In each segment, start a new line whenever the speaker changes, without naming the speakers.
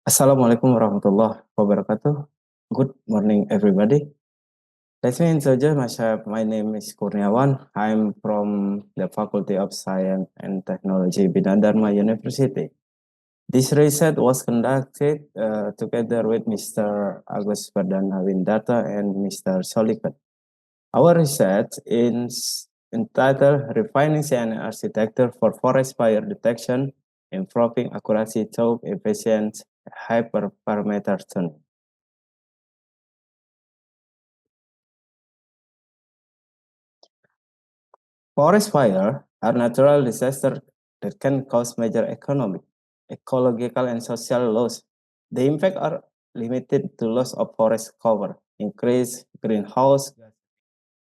Assalamualaikum warahmatullahi wabarakatuh. Good morning, everybody. Let me introduce myself. My name is Kurniawan. I'm from the Faculty of Science and Technology, Bina Dharma University. This research was conducted together with Mr. Agus Perdana Windata and Mr. Solikat. Our research is entitled Refining CNN Architecture for Forest Fire Detection, Improving Accuracy through Efficient Hyperparameter Tuning. Forest fire are natural disasters that can cause major economic, ecological, and social loss. The impact are limited to loss of forest cover, increased greenhouse gas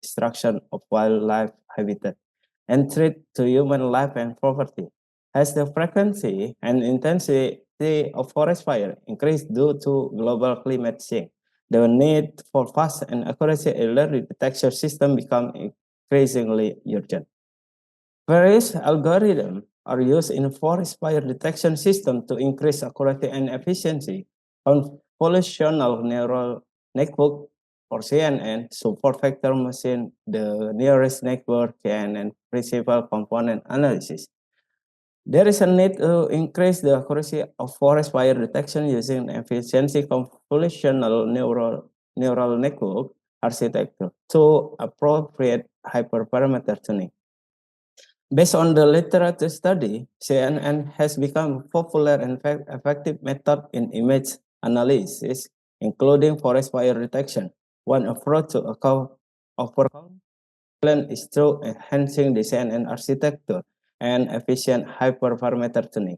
destruction of wildlife habitat, and threat to human life and property. As the frequency and intensity of forest fire increase due to global climate change, the need for fast and accurate alert detection system become increasingly urgent. Various algorithms are used in forest fire detection system to increase accuracy and efficiency. Convolutional neural network or CNN support vector machine, the nearest network, and principal component analysis. There is a need to increase the accuracy of forest fire detection using efficiency convolutional neural network architecture to appropriate hyperparameter tuning. Based on the literature study, CNN has become a popular and effective method in image analysis, including forest fire detection. One approach to overcome is through enhancing the CNN architecture and efficient hyperparameter tuning.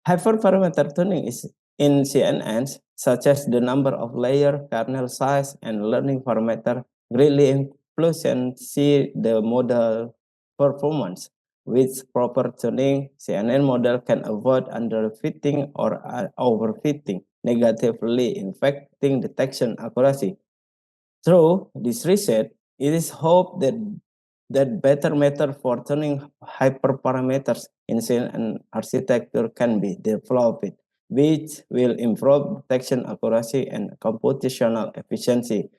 Hyperparameter tuning is in CNNs, such as the number of layer, kernel size, and learning parameter, greatly influence the model performance. With proper tuning, CNN model can avoid underfitting or overfitting, negatively affecting detection accuracy. Through this research, it is hoped that better method for tuning hyperparameters in CNN architecture can be developed, which will improve detection accuracy and computational efficiency.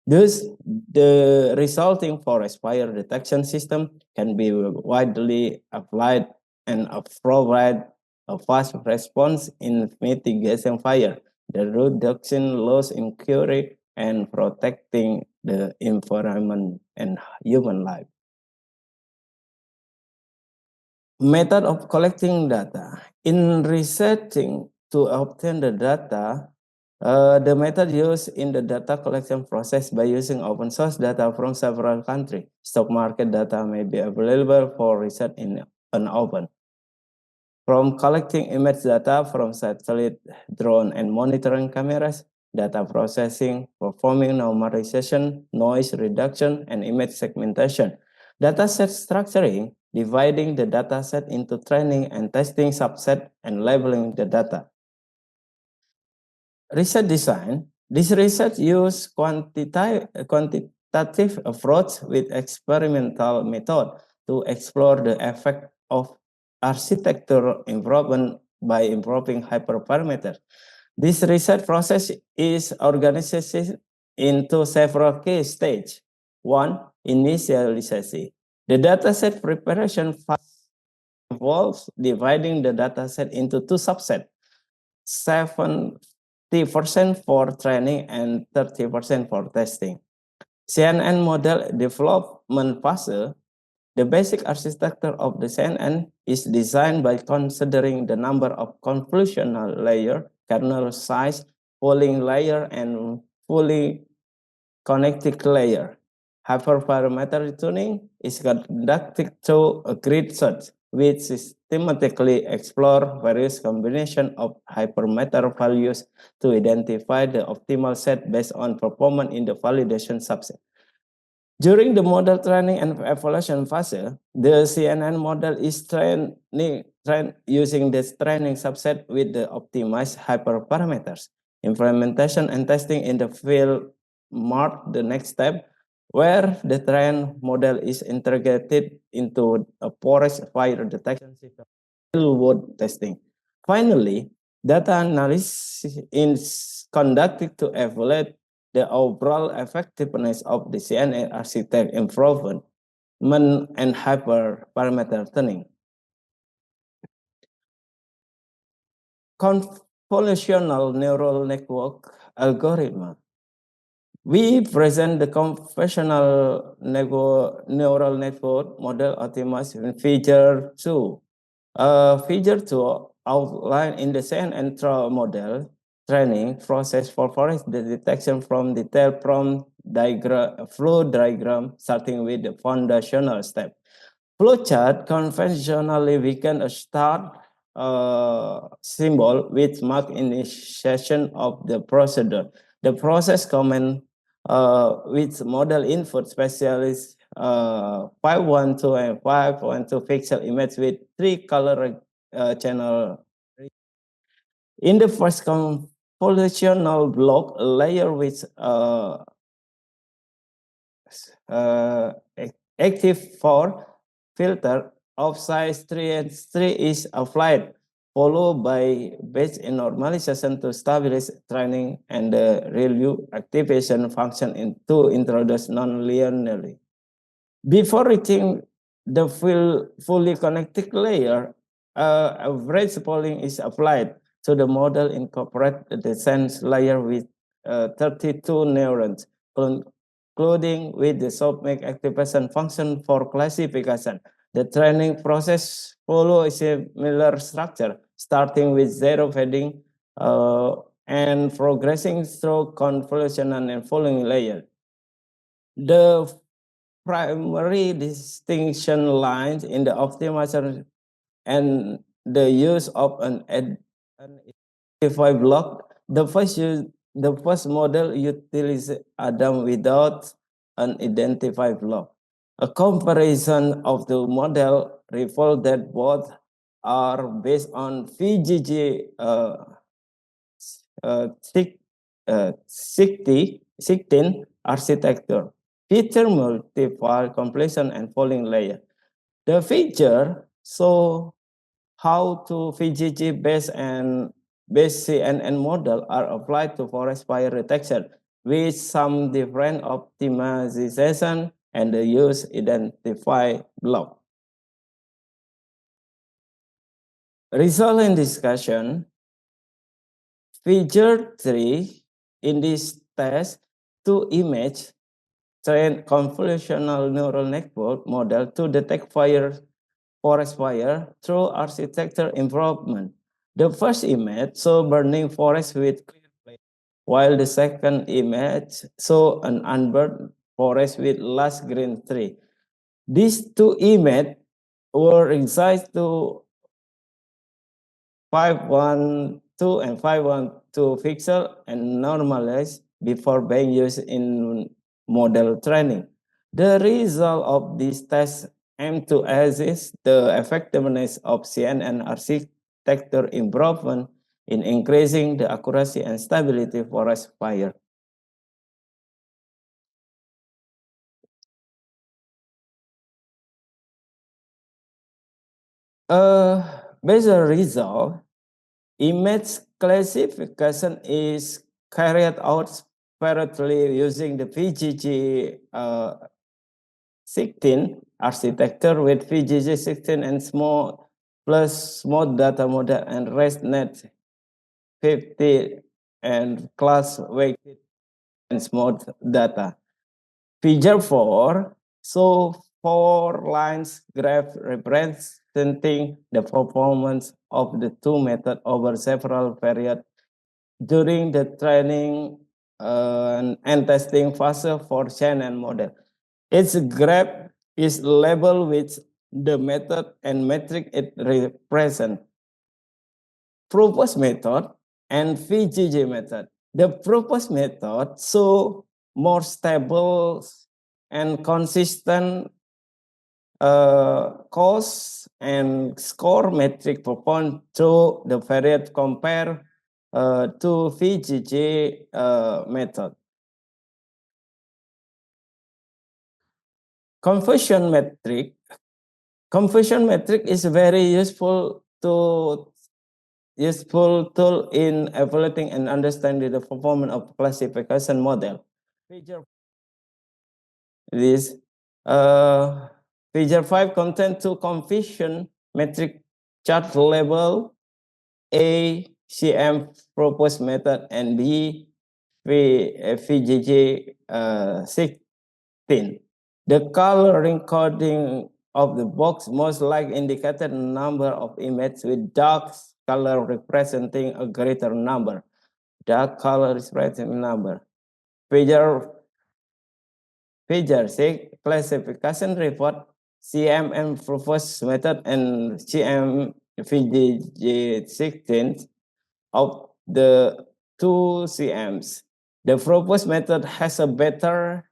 Thus, the resulting forest fire detection system can be widely applied and provide a fast response in mitigating fire, the reduction loss in curing, and protecting the environment and human life. Method of collecting data. In researching to obtain the data, the method used in the data collection process by using open source data from several countries. Stock market data may be available for research in an open. From collecting image data from satellite, drone, and monitoring cameras, data processing, performing normalization, noise reduction, and image segmentation. Dataset structuring, dividing the dataset into training and testing subset, and labeling the data. Research design. This research use quantitative approach with experimental method to explore the effect of architecture improvement by improving hyperparameters. This research process is organized into several key stages. One, initialization. The dataset preparation phase involves dividing the dataset into two subsets, 70% for training and 30% for testing. CNN model development phase. The basic architecture of the CNN is designed by considering the number of convolutional layer, kernel size, polling layer, and fully connected layer. Hyperparameter tuning is conducted through a grid search, which systematically explore various combinations of hyperparameter values to identify the optimal set based on performance in the validation subset. During the model training and evaluation phase, the CNN model is trained using this training subset with the optimized hyperparameters. Implementation and testing in the field mark the next step where the trained model is integrated into a forest fire detection system, fieldwork testing. Finally, Data analysis is conducted to evaluate the overall effectiveness of the CNN architect improvement and hyperparameter tuning. Convolutional neural network algorithm. We present the conventional neural network model optimized in figure 2. Figure 2 outlined in the CNN model training process for forest the detection from detailed prompt diagram, flow diagram, starting with the foundational step. Flowchart conventionally we can start symbol which mark initiation of the procedure. The process comment with model input specialist 512 and 512 pixel image with 3 color channel. In the first convolutional block, a layer with active for filter of size 3 and 3 is applied, followed by batch normalization to stabilize training and the ReLU activation function to introduce non-linearly. Before reaching the fully connected layer, average polling is applied. So the model incorporates the sense layer with 32 neurons, including with the softmax activation function for classification. The training process follows a similar structure, starting with zero fading and progressing through convolution and following layer. The primary distinction lines in the optimizer and the use of an identify block. The first model utilizes Adam without an identified block. A comparison of the model reveals that both are based on VGG 16 architecture, feature multiple completion and falling layer. The feature show how to VGG based and base CNN model are applied to forest fire detection with some different optimization and the use identify block. Result and discussion. Figure 3 in this test, two image train convolutional neural network model to detect forest fire through architecture improvement. The first image show burning forest with clear flame, while the second image show an unburned forest with lush green tree. These two images were resized to 512 and 512 pixel and normalized before being used in model training. The result of this test aim to assess the effectiveness of CNN architecture improvement in increasing the accuracy and stability forest fire. Based on result, image classification is carried out separately using the VGG 16 architecture with VGG 16 and small plus small data model and ResNet 50 and class weighted and small data. Figure 4, so 4 lines graph representing the performance of the two methods over several periods during the training and testing phase for CNN model. Each graph is labeled with the method and metric it represents. Proposed method and VGG method. The proposed method show more stable and consistent cost and score metric performed through the period compare to VGG method. Conversion metric. Conversion metric is very useful to useful tool in evaluating and understanding the performance of classification model. This figure 5 contains two confusion metric chart label A, CM proposed method, and B, VGG 16. The coloring coding of the box most likely indicated number of images with dark color representing a greater number. Dark color representing number. Figure 6 classification report CMM proposed method and CM VGG 16 of the two CMs. The proposed method has a better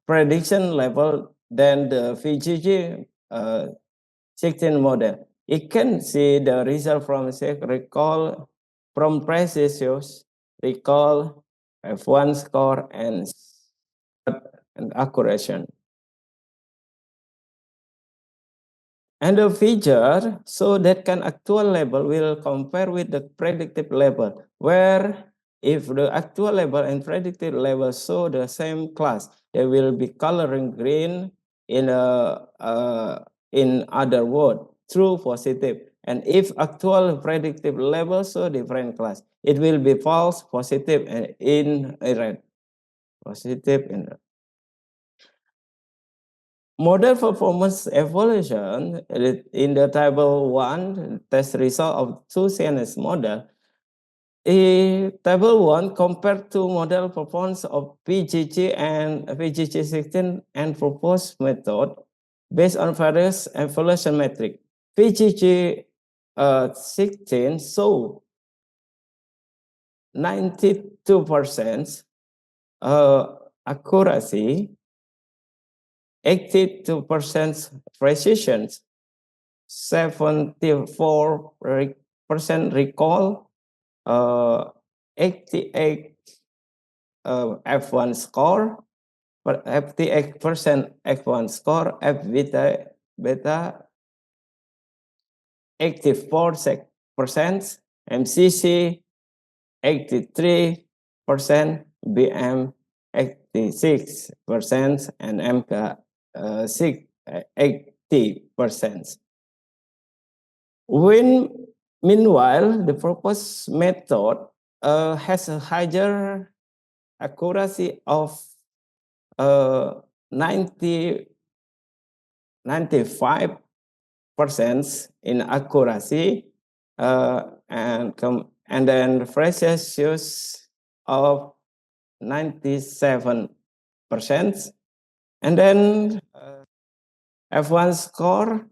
prediction level than the VGG 16 model. It can see the result from recall, from precision, recall, F1 score, and accuracy. And the feature so that can actual label will compare with the predictive label, where if the actual label and predictive label show the same class, they will be coloring green in other word, true, positive. And if actual predictive label show different class, it will be false, positive, and in red. Positive in red. Model performance evaluation in the table 1 test result of two CNS model. Table 1 compared to model performance of PGG and PGG 16 and proposed method based on various evaluation metric. PGG 16 show 92% accuracy, 82% precision, 74% recall, 88 F1 score, 58% F1 score, F beta 84%, MCC 83%, BM 86%, and MK 80%. Meanwhile, the proposed method has a higher accuracy of 95% in accuracy, and then precision of 97%, and then F1 score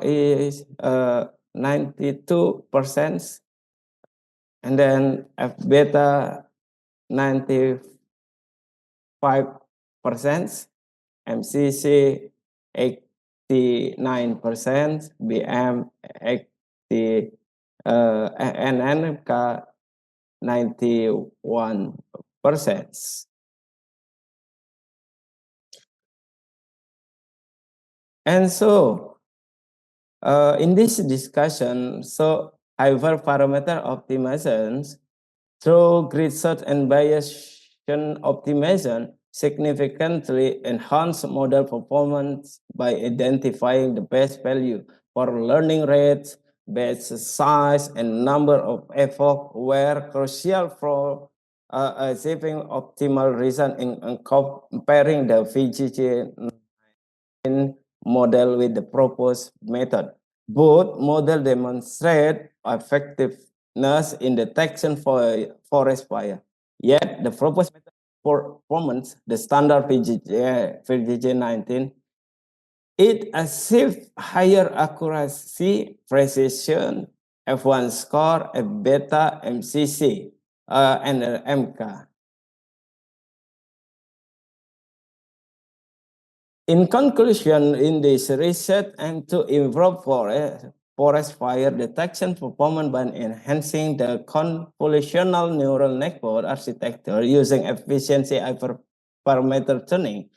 is 92%, and then F beta 95%, MCC 89%, BM 80, and NMK 91%. And so, in this discussion, hyperparameter optimizations through grid search and Bayesian optimization significantly enhance model performance by identifying the best value for learning rates, batch size, and number of epochs were crucial for achieving optimal result in comparing the VGG model with the proposed method. Both models demonstrate effectiveness in detection for forest fire. Yet the proposed method performance, the standard VGG 19, it achieves higher accuracy, precision, F1 score, F beta, MCC, and MK. In conclusion, in this research and to improve forest fire detection performance by enhancing the convolutional neural network architecture using efficiency hyperparameter tuning,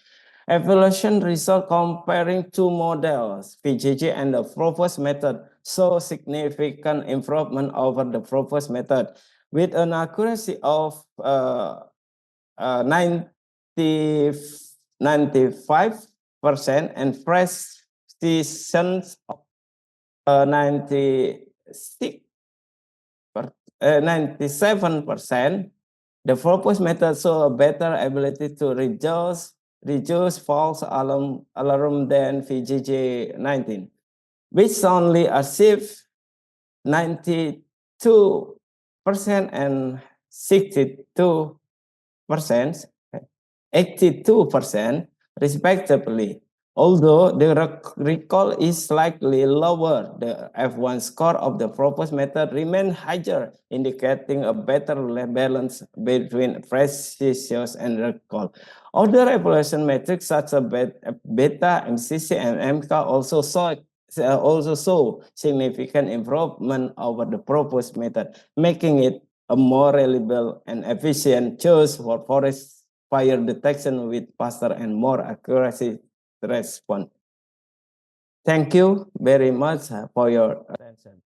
Evaluation result comparing two models, VGG and the proposed method, show significant improvement over the proposed method with an accuracy of 95% and precision of 97%. The proposed method show a better ability to reduce false alarm than VGG19, which only achieved 92% and 62%, 82% respectively. Although the recall is slightly lower, the F1 score of the proposed method remains higher, indicating a better balance between precision and recall. Other evaluation metrics such as beta, MCC, and MK also show significant improvement over the proposed method, making it a more reliable and efficient choice for forest fire detection with faster and more accuracy response. Thank you very much for your attention.